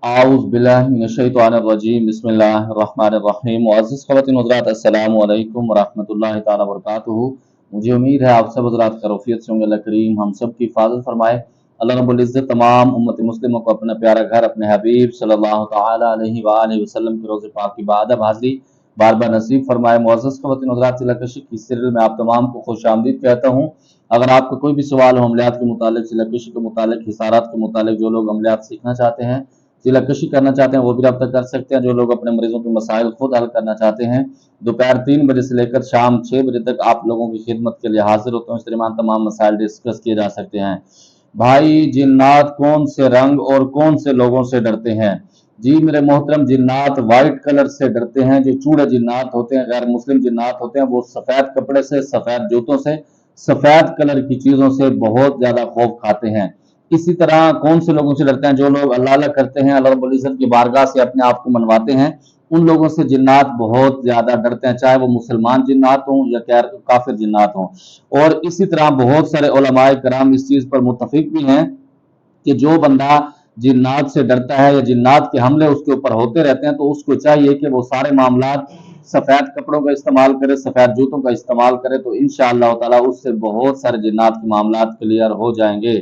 आउज़ बिल्लाहि मिनश्शैतानिर्रजीम बिस्मिल्लाहिर्रहमानिर्रहीम। मुअज़्ज़िज़ ख़वातीन हज़रात, अस्सलामु अलैकुम वरहमतुल्लाहि तआला वबरकातुहू। मुझे उम्मीद है आप सब हज़रात खैरियत से होंगे। अल्लाह करीम हम सब की हिफाज़त फरमाए। अल्लाह रब्बुल इज़्ज़त तमाम उम्मत मुस्लिमों को अपना प्यारा घर, अपने हबीब सल्लल्लाहु तआला अलैहि व आलिहि वसल्लम के रोज़े पाक की बादब हाज़िरी बार बार नसीब फरमाए। मुअज़्ज़िज़ ख़वातीन हज़रात, सिलकशी की सीरियल में आप तमाम को खुशामदीद कहता हूँ। अगर आपको कोई भी सवाल हो अमलियात के मुतालिक, सिलकशी के मुतालिक, हिसारात के मुतालिक, जो लोग अमलियात सीखना चाहते हैं, सिलकशी करना चाहते हैं, वो भी रब्ता कर सकते हैं। जो लोग अपने मरीजों के मसाइल खुद हल करना चाहते हैं, दोपहर 3 बजे से लेकर शाम 6 बजे तक आप लोगों की खिदमत के लिए हाजिर होता हूँ। इस दरमियान तमाम मसाइल डिस्कस किए जा सकते हैं। भाई, जिन्नात कौन से रंग और कौन से लोगों से डरते हैं? जी मेरे मोहतरम, जिन्नात वाइट कलर से डरते हैं। जो चूड़े जिन्नात होते हैं, गैर मुस्लिम जिन्नात होते हैं, वो सफेद कपड़े से, सफेद जूतों से, सफेद कलर की चीजों से बहुत ज्यादा खौफ खाते हैं। इसी तरह कौन से लोगों से डरते हैं? जो लोग अल्लाह अल्लाह करते हैं, अल्लाह रब्बुल इज्जत की बारगाह से अपने आप को मनवाते हैं, उन लोगों से जिन्नात बहुत ज्यादा डरते हैं, चाहे वो मुसलमान जिन्नात हों या काफिर जिन्नात हों। और इसी तरह बहुत सारे उलमाए कराम इस चीज पर मुत्तफिक भी हैं कि जो बंदा जिन्नात से डरता है या जिन्नात के हमले उसके ऊपर होते रहते हैं, तो उसको चाहिए कि वो सारे मामलात सफेद कपड़ों का इस्तेमाल करे, सफेद जूतों का इस्तेमाल करे, तो इंशाअल्लाह ताला उससे बहुत सारे जिन्नात के मामलात क्लियर हो जाएंगे।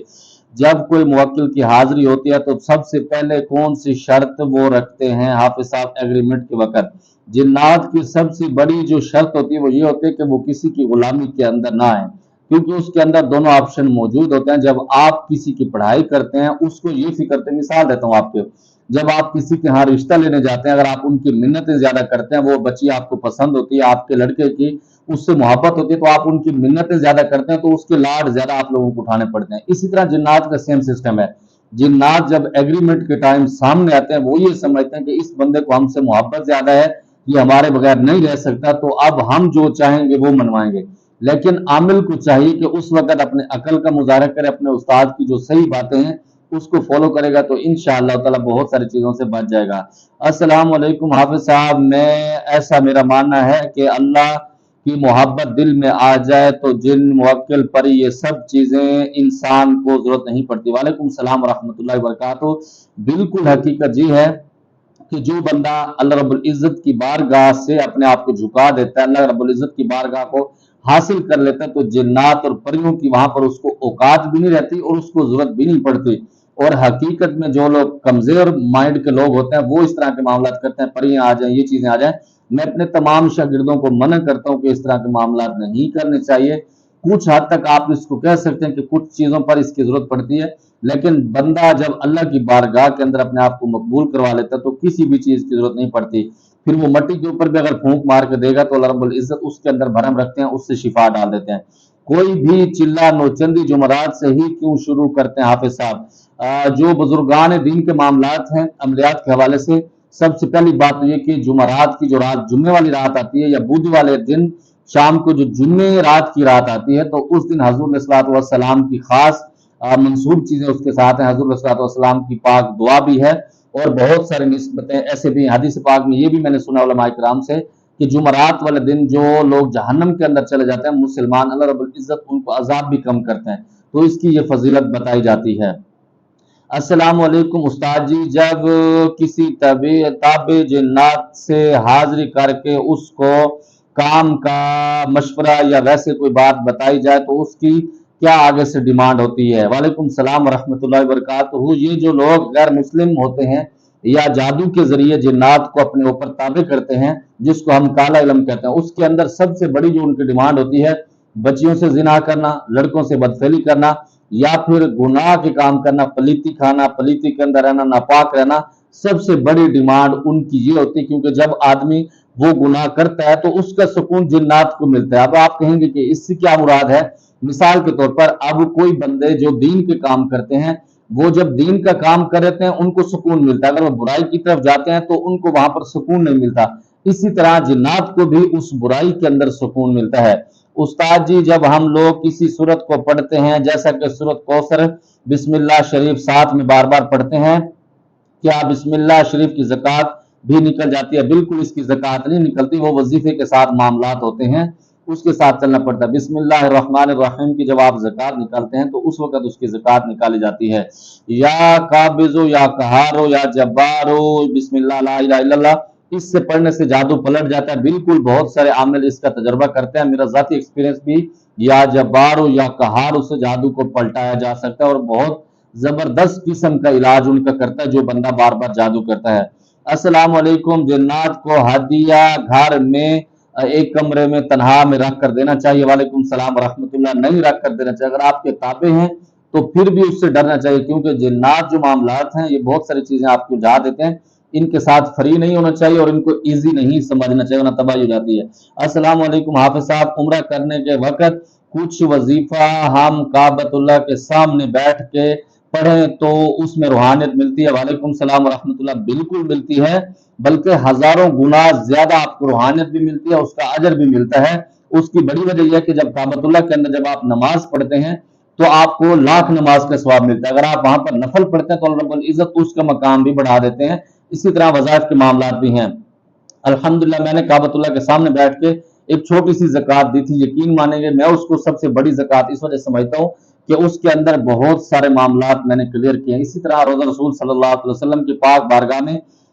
जब कोई मुवक्किल की हाजिरी होती है तो सबसे पहले कौन सी शर्त वो रखते हैं हाफिज साहब एग्रीमेंट के वक्त? जिन्नात की सबसे बड़ी जो शर्त होती है वो ये होती है कि वो किसी की गुलामी के अंदर ना आए, क्योंकि उसके अंदर दोनों ऑप्शन मौजूद होते हैं। जब आप किसी की पढ़ाई करते हैं, उसको ये फिक्र थे, मिसाल देता हूँ आपके, जब आप किसी के यहाँ रिश्ता लेने जाते हैं, अगर आप उनकी मिन्नतें ज्यादा करते हैं, वो बच्ची आपको पसंद होती है, आपके लड़के की उससे मोहब्बत होती है, तो आप उनकी मिन्नतें ज्यादा करते हैं, तो उसके लाड ज्यादा आप लोगों को उठाने पड़ते हैं। इसी तरह जिन्नात का सेम सिस्टम है। जिन्नात जब एग्रीमेंट के टाइम सामने आते हैं, वो ये समझते हैं कि इस बंदे को हमसे मोहब्बत ज्यादा है, ये हमारे बगैर नहीं रह सकता, तो अब हम जो चाहेंगे वो मनवाएंगे। लेकिन आमिल को चाहिए कि उस वक्त अपने अकल का मुजाहरा करे, अपने उस्ताद की जो सही बातें हैं उसको फॉलो करेगा, तो इंशाअल्लाह ताला बहुत सारी चीजों से बच जाएगा। अस्सलाम वालेकुम हाफिज साहब, ऐसा मेरा मानना है कि अल्लाह की मोहब्बत दिल में आ जाए तो जिन, मुवक्किल, परी, ये सब चीजें इंसान को जरूरत नहीं पड़ती। वालेकुम सलाम रहमतुल्लाहि व बरकातहू। बिल्कुल हकीकत जी है कि जो बंदा अल्लाह रब्बुल इज्जत की बारगाह से अपने आप को झुका देता है, अल्लाह रब्बुल इज्जत की बारगाह को हासिल कर लेता है, तो जिन्नात और परियों की वहां पर उसको औकात भी नहीं रहती और उसको जरूरत भी नहीं पड़ती। और हकीकत में जो लोग कमजोर माइंड के लोग होते हैं, वो इस तरह के मामला करते हैं, परियां आ जाए, ये चीजें आ जाए। मैं अपने तमाम शागिर्दों को मना करता हूं कि इस तरह के मामला नहीं करने चाहिए। कुछ हद तक आप इसको कह सकते हैं कि कुछ चीजों पर इसकी जरूरत पड़ती है, लेकिन बंदा जब अल्लाह की बारगाह के अंदर अपने आप को मकबूल करवा लेता है, तो किसी भी चीज की जरूरत नहीं पड़ती। फिर वो मट्टी के ऊपर भी अगर फूंक मार के देगा तो अल्लाह रब्बुल इज्जत उसके अंदर भरम रखते हैं, उससे शिफा डाल देते हैं। कोई भी चिल्ला नौचंदी जुमरात से ही क्यों शुरू करते हैं हाफिज साहब? जो बुजुर्गान दीन के मामलात हैं अमलियात के हवाले से, सबसे पहली बात तो ये कि जुमरात की जो रात, जुम्मे वाली रात आती है, या बुध वाले दिन शाम को जो जुम्मे रात की रात आती है, तो उस दिन हजूर अलैहिस्सलातु वस्सलाम की खास मंसूब चीजें उसके साथ हैं। हजूर अलैहिस्सलातु वस्सलाम की पाक दुआ भी है, और बहुत सारी निस्बतें ऐसे भी। हदीस पाक में ये भी मैंने सुना उलमाए किराम से कि जुमरात वाले दिन जो लोग जहन्नम के अंदर चले जाते हैं मुसलमान, अल्लाह रब्बुल इज्जत उनको अजाब भी कम करते हैं, तो इसकी ये फजीलत बताई जाती है। अस्सलाम वालेकुम उस्ताद जी, जब किसी ताबे जिन्नात से हाजिरी करके उसको काम का मशवरा या वैसे कोई बात बताई जाए तो उसकी क्या आगे से डिमांड होती है? वालेकुम सलाम रहमतुल्लाहि व बरकातहू। ये जो लोग गैर मुस्लिम होते हैं या जादू के जरिए जिन्नात को अपने ऊपर ताबे करते हैं, जिसको हम काला इल्म कहते हैं, उसके अंदर सबसे बड़ी जो उनकी डिमांड होती है, बच्चियों से जिना करना, लड़कों से बदफेली करना, या फिर गुनाह के काम करना, पलीती खाना, पलीती के अंदर रहना, नापाक रहना, सबसे बड़ी डिमांड उनकी ये होती है। क्योंकि जब आदमी वो गुनाह करता है तो उसका सुकून जिन्नात को मिलता है। अब आप कहेंगे कि इससे क्या मुराद है? मिसाल के तौर पर, अब कोई बंदे जो दीन के काम करते हैं, वो जब दीन का काम कर रहे हैं उनको सुकून मिलता है, अगर वो बुराई की तरफ जाते हैं तो उनको वहां पर सुकून नहीं मिलता। इसी तरह जिन्नात को भी उस बुराई के अंदर सुकून मिलता है। उस्ताद जी, जब हम लोग किसी सूरत को पढ़ते हैं, जैसा कि सूरत कौसर, बिस्मिल्लाह शरीफ साथ में बार बार पढ़ते हैं, क्या बिस्मिल्लाह शरीफ की ज़कात भी निकल जाती है? बिल्कुल इसकी ज़कात नहीं निकलती, वो वजीफे के साथ मामलात होते हैं। اس کے ساتھ چلنا پڑتا ہے۔ بسم اللہ الرحمن الرحیم کی جب آپ زکات نکالتے ہیں تو اس وقت اس کی زکات نکالی جاتی ہے۔ یا قابضو یا قہارو یا جبارو بسم اللہ لا الہ الا اللہ، اس سے پڑھنے سے جادو پلٹ جاتا ہے۔ بالکل بہت سارے عامل اس کا تجربہ کرتے ہیں، میرا ذاتی ایکسپیرینس بھی یا جبارو یا قہارو سے جادو کو پلٹایا جا سکتا ہے، اور بہت زبردست قسم کا علاج ان کا کرتا ہے جو بندہ بار بار جادو کرتا ہے۔ السلام علیکم، جنات کو ہدیہ گھر میں ایک کمرے میں تنہا میں رکھ کر دینا چاہیے؟ وعلیکم السلام ورحمۃ اللہ، نہیں رکھ کر دینا چاہیے۔ اگر آپ کے تابع ہیں تو پھر بھی اس سے ڈرنا چاہیے، کیونکہ جنات جو معاملات ہیں یہ بہت ساری چیزیں آپ کو جا دیتے ہیں، ان کے ساتھ فری نہیں ہونا چاہیے اور ان کو ایزی نہیں سمجھنا چاہیے، ورنہ تباہی ہو جاتی ہے۔ السلام علیکم حافظ صاحب، عمرہ کرنے کے وقت کچھ وظیفہ ہم کعبۃ اللہ کے سامنے بیٹھ کے پڑھیں تو اس میں روحانیت ملتی ہے؟ وعلیکم السلام ورحمۃ اللہ، بالکل ملتی ہے، بلکہ ہزاروں گنا زیادہ آپ کو روحانیت بھی ملتی ہے، اس کا اجر بھی ملتا ہے۔ اس کی بڑی وجہ یہ ہے کہ جب کعبۃ اللہ کے اندر جب آپ نماز پڑھتے ہیں تو آپ کو لاکھ نماز کا ثواب ملتا ہے۔ اگر آپ وہاں پر نفل پڑھتے ہیں تو اللہ رب العزت اس کا مقام بھی بڑھا دیتے ہیں۔ اسی طرح وظائف کے معاملات بھی ہیں۔ الحمدللہ میں نے کعبۃ اللہ کے سامنے بیٹھ کے ایک چھوٹی سی زکات دی تھی، یقین مانیں گے میں اس کو سب سے بڑی زکات اس وجہ سمجھتا ہوں کہ اس کے اندر بہت سارے معاملات میں نے کلیئر کیے ہیں۔ اسی طرح روزہ رسول صلی اللہ علیہ وسلم کی پاک بارگاہ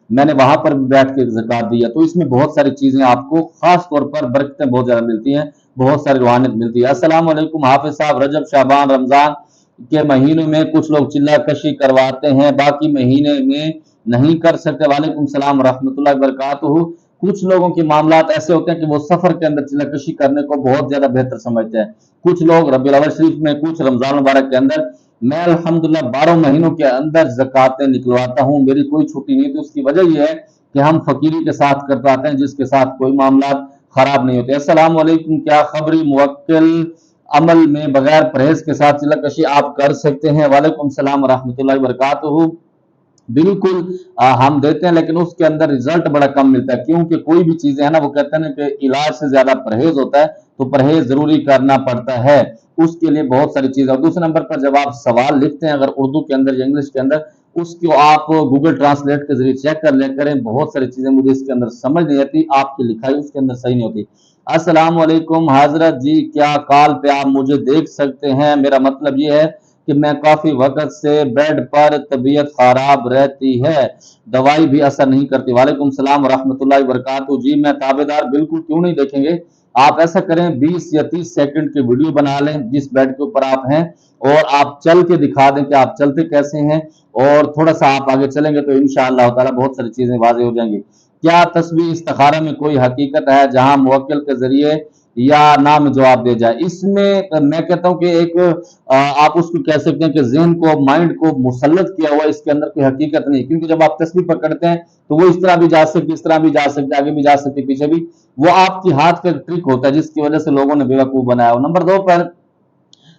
میں نے وہاں پر بھی بیٹھ کے زکات دی ہے، تو اس میں بہت ساری چیزیں آپ کو خاص طور پر برکتیں بہت زیادہ ملتی ہیں، بہت ساری روحانیت ملتی ہے۔ السلام علیکم حافظ صاحب، رجب شعبان رمضان کے مہینوں میں کچھ لوگ چلہ کشی کرواتے ہیں، باقی مہینے میں نہیں کر سکتے؟ وعلیکم السلام ورحمۃ اللہ وبرکاتہ۔ کچھ لوگوں کے معاملات ایسے ہوتے ہیں کہ وہ سفر کے اندر چلہ کشی کرنے کو بہت زیادہ بہتر سمجھتے ہیں، کچھ لوگ ربیع الاول شریف میں، کچھ رمضان مبارک کے اندر۔ میں الحمدللہ 12 مہینوں کے اندر زکاتیں نکلواتا ہوں، میری کوئی چھٹی نہیں تھی۔ اس کی وجہ یہ ہے کہ ہم فقیری کے ساتھ کر پاتے ہیں جس کے ساتھ کوئی معاملات خراب نہیں ہوتے۔ السلام علیکم، کیا خبری موکل عمل میں بغیر پرہیز کے ساتھ چلہ کشی آپ کر سکتے ہیں؟ وعلیکم السلام ورحمۃ اللہ وبرکاتہ۔ بالکل ہم دیتے ہیں، لیکن اس کے اندر رزلٹ بڑا کم ملتا ہے، کیونکہ کوئی بھی چیزیں ہیں نا، وہ کہتے ہیں کہ علاج سے زیادہ پرہیز ہوتا ہے، تو پرہیز ضروری کرنا پڑتا ہے، اس کے لیے بہت ساری چیزیں۔ اور دوسرے نمبر پر جب آپ سوال لکھتے ہیں اگر اردو کے اندر یا انگلش کے اندر، اس کو آپ گوگل ٹرانسلیٹ کے ذریعے چیک کر لے کریں، بہت ساری چیزیں مجھے اس کے اندر سمجھ نہیں آتی، آپ کی لکھائی اس کے اندر صحیح نہیں ہوتی۔ السلام علیکم حضرت جی، کیا کال پہ آپ مجھے دیکھ سکتے ہیں؟ میرا مطلب یہ ہے کہ میں کافی وقت سے بیڈ پر، طبیعت خراب رہتی ہے، دوائی بھی اثر نہیں کرتی۔ وعلیکم السلام ورحمۃ اللہ وبرکاتہ۔ جی میں تابع دار، بالکل کیوں نہیں دیکھیں گے۔ آپ ایسا کریں 20 یا 30 سیکنڈ کی ویڈیو بنا لیں جس بیڈ کے اوپر آپ ہیں، اور آپ چل کے دکھا دیں کہ آپ چلتے کیسے ہیں، اور تھوڑا سا آپ آگے چلیں گے تو انشاءاللہ تعالی بہت ساری چیزیں واضح ہو جائیں گی۔ کیا تسبیح استخارہ میں کوئی حقیقت ہے جہاں موکل کے ذریعے یا نام جواب دے جائے؟ اس میں کہتا ہوں کہ ایک آپ اس کو کہہ سکتے ہیں کہ ذہن کو، مائنڈ کو مسلط کیا ہوا، اس کے اندر کوئی حقیقت نہیں، کیونکہ جب آپ تسبیح پکڑتے ہیں تو وہ اس طرح بھی جا سکتی، اس طرح بھی جا سکتے، آگے بھی جا سکتے، پیچھے بھی، وہ آپ کی ہاتھ کا ٹرک ہوتا ہے جس کی وجہ سے لوگوں نے بیوقوف بنایا ہو۔ نمبر 2 پر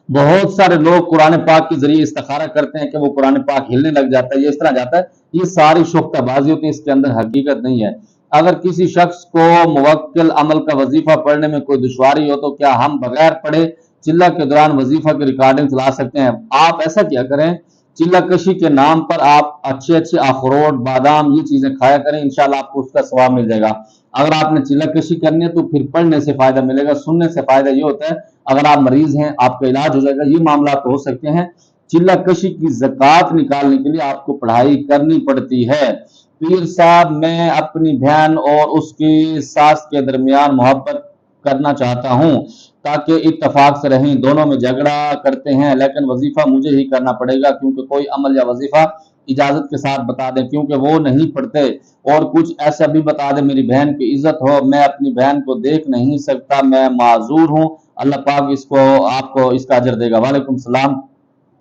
بہت سارے لوگ قرآن پاک کے ذریعے استخارہ کرتے ہیں کہ وہ قرآن پاک ہلنے لگ جاتا ہے، یہ اس طرح جاتا ہے، یہ ساری شوفتہ بازی ہوتی ہے، اس کے اندر حقیقت نہیں ہے۔ اگر کسی شخص کو موکل عمل کا وظیفہ پڑھنے میں کوئی دشواری ہو تو کیا ہم بغیر پڑھے چلہ کے دوران وظیفہ کی ریکارڈنگ چلا سکتے ہیں؟ آپ ایسا کیا کریں، چلہ کشی کے نام پر آپ اچھے اخروٹ، بادام، یہ چیزیں کھایا کریں، انشاءاللہ آپ کو اس کا ثواب مل جائے گا۔ اگر آپ نے چلہ کشی کرنی ہے تو پھر پڑھنے سے فائدہ ملے گا، سننے سے فائدہ یہ ہوتا ہے اگر آپ مریض ہیں آپ کا علاج ہو جائے گا، یہ معاملات ہو سکتے ہیں۔ چلہ کشی کی زکات نکالنے کے لیے آپ کو پڑھائی کرنی پڑتی ہے۔ پیر صاحب، میں اپنی بہن اور اس کی ساس کے درمیان محبت کرنا چاہتا ہوں تاکہ اتفاق سے رہیں، دونوں میں جھگڑا کرتے ہیں، لیکن وظیفہ مجھے ہی کرنا پڑے گا، کیونکہ کوئی عمل یا وظیفہ اجازت کے ساتھ بتا دیں، کیونکہ وہ نہیں پڑھتے، اور کچھ ایسا بھی بتا دیں میری بہن کی عزت ہو، میں اپنی بہن کو دیکھ نہیں سکتا، میں معذور ہوں، اللہ پاک آپ کو اس کا اجر دے گا۔ وعلیکم السلام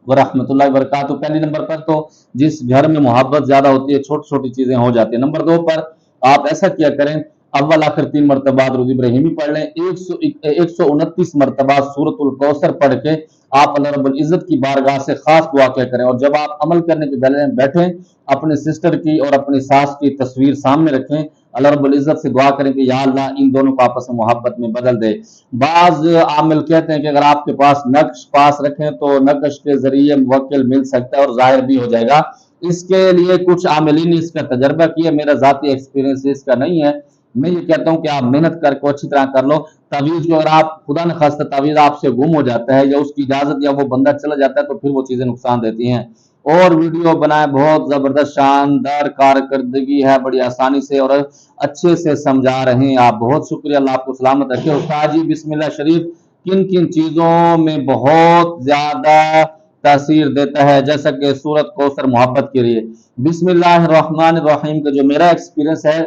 ورحمۃ اللہ وبرکاتہ۔ پہلی نمبر پر تو جس گھر میں محبت زیادہ ہوتی ہے چھوٹی چھوٹی چیزیں ہو جاتی ہیں۔ نمبر 2 پر آپ ایسا کیا کریں، اول آخر 3 مرتبہ درود ابراہیمی پڑھ لیں، 129 مرتبہ سورۃ الکوثر پڑھ کے آپ اللہ رب العزت کی بارگاہ سے خاص دعا کیا کریں، اور جب آپ عمل کرنے کے پہلے بیٹھیں اپنے سسٹر کی اور اپنی ساس کی تصویر سامنے رکھیں، اللہ رب العزت سے دعا کریں کہ یا اللہ ان دونوں کو آپس میں محبت میں بدل دے۔ بعض عامل کہتے ہیں کہ اگر آپ کے پاس نقش پاس رکھیں تو نقش کے ذریعے موکل مل سکتا ہے اور ظاہر بھی ہو جائے گا۔ اس کے لیے کچھ عاملین نے اس کا تجربہ کیا، میرا ذاتی ایکسپیرینس اس کا نہیں ہے، मैं ये कहता हूँ कि आप मेहनत करके अच्छी तरह कर लो। तावीज़ को अगर आप खुदा न खास्ता तावीज़ आपसे गुम हो जाता है या उसकी इजाज़त या वो बंदा चला जाता है तो फिर वो चीज़ें नुकसान देती हैं। और वीडियो बनाए बहुत ज़बरदस्त शानदार कारकर्दगी है, बड़ी आसानी से और अच्छे से समझा रहे हैं आप। बहुत शुक्रिया, अल्लाह आपको सलामत रखे। उस्ताद जी बिस्मिल्लाह शरीफ किन किन चीज़ों में बहुत ज़्यादा तासीर देता है, जैसा कि सूरत कौसर मोहब्बत के लिए। बिस्मिल्लाहिर्रहमानिर्रहीम का जो मेरा एक्सपीरियंस है,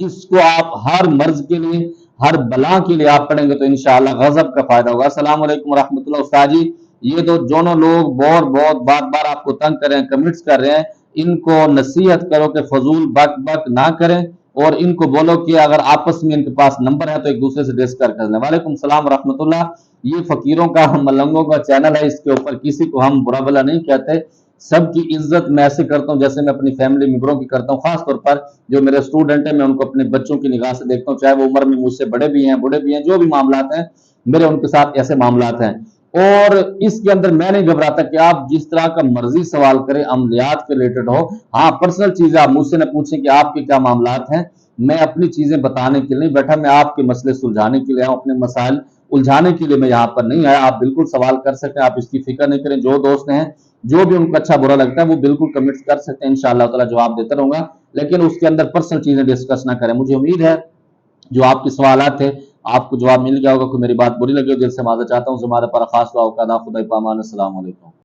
इसको आप हर मर्ज के लिए, हर बला के लिए आप पढ़ेंगे तो इंशाअल्लाह गजब का फायदा होगा। अस्सलाम वालेकुम रहमतुल्लाह। उस्ताद जी ये तो दोनों लोग बहुत बार बार आपको तंग कर रहे हैं, कमेंट्स कर रहे हैं, इनको नसीहत करो कि फजूल बक बक ना करें और इनको बोलो कि अगर आपस में इनके पास नंबर है तो एक दूसरे से डिस्कस कर लें। वालेकुम सलाम रहमतुल्लाह। ये फकीरों का, मलंगों का चैनल है, इसके ऊपर किसी को हम बुरा भला नहीं कहते। सबकी इज्जत मैं ऐसे करता हूँ जैसे मैं अपनी फैमिली मेंबरों की करता हूँ। खास तौर पर जो मेरे स्टूडेंट हैं मैं उनको अपने बच्चों की निगाह से देखता हूँ, चाहे वो उम्र में मुझसे बड़े भी हैं बूढ़े भी हैं, जो भी मामलात हैं मेरे उनके साथ ऐसे मामलात हैं। और इसके अंदर मैं नहीं घबराता कि आप जिस तरह का मर्जी सवाल करें, अमलियात के रिलेटेड हो। हाँ, पर्सनल चीजें आप मुझसे न पूछें कि आपके क्या मामलात हैं। मैं अपनी चीजें बताने के लिए नहीं बैठा, मैं आपके मसले सुलझाने के लिए आया हूं, अपने मसाइल उलझाने के लिए मैं यहाँ पर नहीं आया। आप बिल्कुल सवाल कर सकते हैं, आप इसकी फिक्र नहीं करें। जो दोस्त हैं, जो भी उनको अच्छा बुरा लगता है वो बिल्कुल कमेंट्स कर सकते हैं, इंशाअल्लाह ताला जवाब देता रहूंगा, लेकिन उसके अंदर पर्सनल चीजें डिस्कस ना करें। मुझे उम्मीद है जो आपके सवालात थे आपको जवाब मिल गया होगा। कोई मेरी बात बुरी लगी हो दिल से माजरत चाहता हूँ। ज़माने पर खास दुआ का खुदा पामान। अस्सलाम वालेकुम।